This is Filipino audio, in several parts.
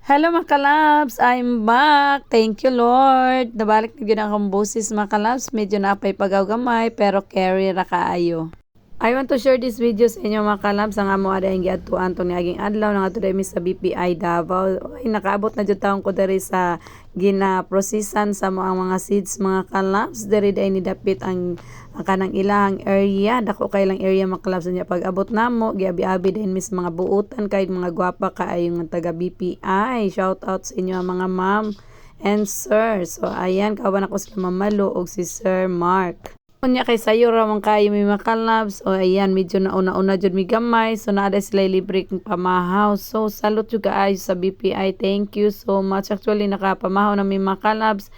Hello mga kalabs, I'm back. Thank you Lord. Nabalik na gyud ang akong boses mga kalabs. Medyo napay pagaw-gamay pero carry ra kaayo. I want to share this video sa inyo mga kalabs. Ang amo ada yung giadtuan tong niaging adlaw nga ato mi sa BPI Davao. Ay nakaabot na jud taon ko diri sa gina-prosesan sa mga seeds mga kalabs. Diri day ni dapit ang kanang ilang area, dako kay lang area mga kalabs niya pag abot namo giabi-abi din mis mga buutan kay mga gwapa kaayo nga taga BPI. Shout out sa inyo mga ma'am and sir. So ayan kawan ako si Ma'am Malu og si Sir Mark. Unya kay sayo ra man kayo may mga kalabs. O ayan medyo nauna-una jud mi gamay, so naada sila libre kong pamahaw. So salute jud kaayo sa BPI. Thank you so much. Actually nakapamahaw na mi mga kalabs.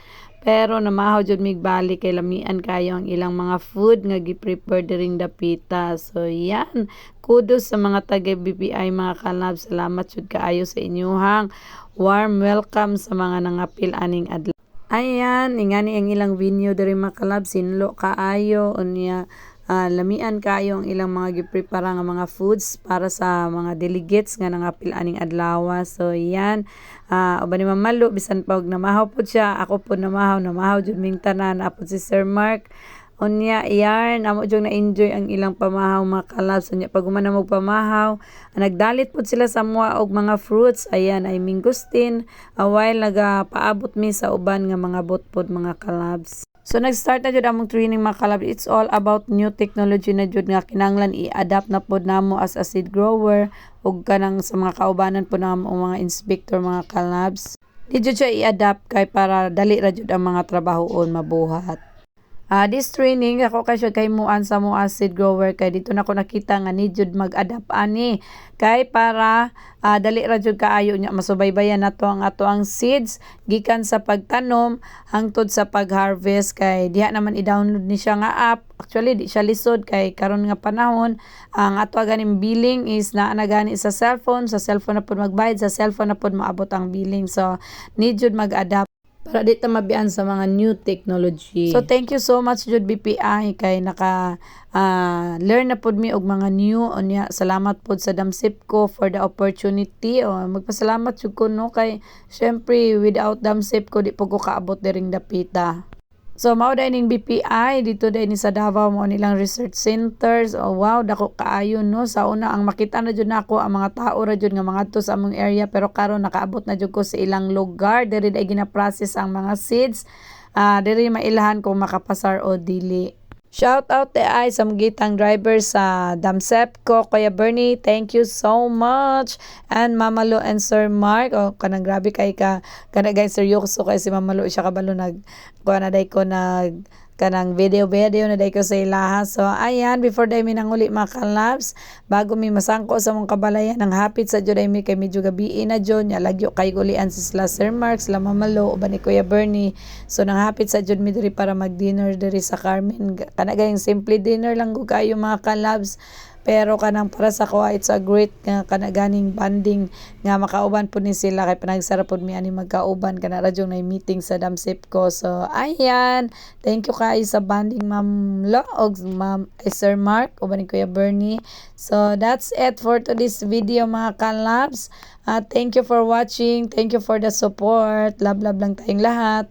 Pero namahaw jud mig balik kay lamian kayo ang ilang mga food nga gi-prepare diring dapita. So yan, kudos sa mga taga BPI mga kalab. Salamat jud kaayo sa inyuhang warm welcome sa mga nangapil aning adlaw. Ayan, ingani ang ilang venue diri mga kalab, sinlo kaayo unya lamian kayo ang ilang mga giprepara nga mga foods para sa mga delegates nga nangapil aning adlaw. So yan, uban ni Ma'am Malu bisan pag namahaw pud siya, ako pud namahaw jud ming tanan. Apod si Sir Mark unya iyan amo jud na-enjoy ang ilang pamahaw mga kalabs. Unya pag humana mo pamahaw, nagdalit pud sila sa mua og mga fruits. Ayan ay mingustin, while nagapaabot mi sa uban nga mga botpod mga kalabs. So nag-start na jud among training mga kalabs. It's all about new technology na jud nga kinahanglan i-adapt na pod namo as a seed grower ug kanang sa mga kaubanan po namo mga inspector mga kalabs. Di jud siya i-adapt kay para dali ra jud ang mga trabahoon mabuhat. This training ako kay siya kay muan sa mo as seed grower kay dito na ko nakita nga ni jud mag-adapt ani kay para dali ra jud kaayo nya masubaybayan nato ang ato ang seeds gikan sa pagtanom hangtod sa pag-harvest. Kay diha naman i-download ni siya nga app. Actually di siya lisod kay karon nga panahon ang ato ganing billing is naa na gani sa cellphone na pud magbayad, sa cellphone na pud maabot ang billing. So need jud mag-adapt para di ta mabian sa mga new technology. So thank you so much jud BPI kay naka learn na pud mi og mga new. Unya salamat pud sa Damsipco for the opportunity. Magpasalamat jud ko no kay syempre without Damsipco di pud ko kaabot diring dapita. So mao ning BPI dito ni sa Davao mo nilang research centers. Oh wow, dako kaayo no. Sa una ang makita na jud nako ang mga tao ra jud nga mga to sa among area, pero karon nakaabot na jud ko sa ilang lugar diri ay gina-process ang mga seeds. Diri mailahan kung makapasar o dili. Shout out ay sa gitang driver sa Damsepco, Kuya Bernie, thank you so much. And Mamalo and Sir Mark, kanang grabe kay ka guys seryoso kay si Mamalo siya kabalo kuha na day ko kanang video na day ko sa ilaha. So ayan, before day mi nanguli mga kalabs, bago mi masangko sa mong kabalayan ang hapit sa jud mi kay medyo gabi na jud nya lagyo kay gulian sa Sir Mark, sila Mamalo uban ni Kuya Bernie. So nang hapit sa jud mi diri para mag-dinner diri sa Carmen. Kana gayong simple dinner lang gud kayo mga kalabs. Pero kanang para sa ko it's a great nga kanaganing banding nga makauban po ni sila kay panagsara pod mi ani magkauban kana radyong na meeting sa Damsipco. So ayan, thank you kay sa banding Ma'am Lo og Ma'am Sir Mark uban ni Kuya Bernie. So that's it for today's video mga kalabs. Thank you for watching, thank you for the support. Love lang tayong lahat.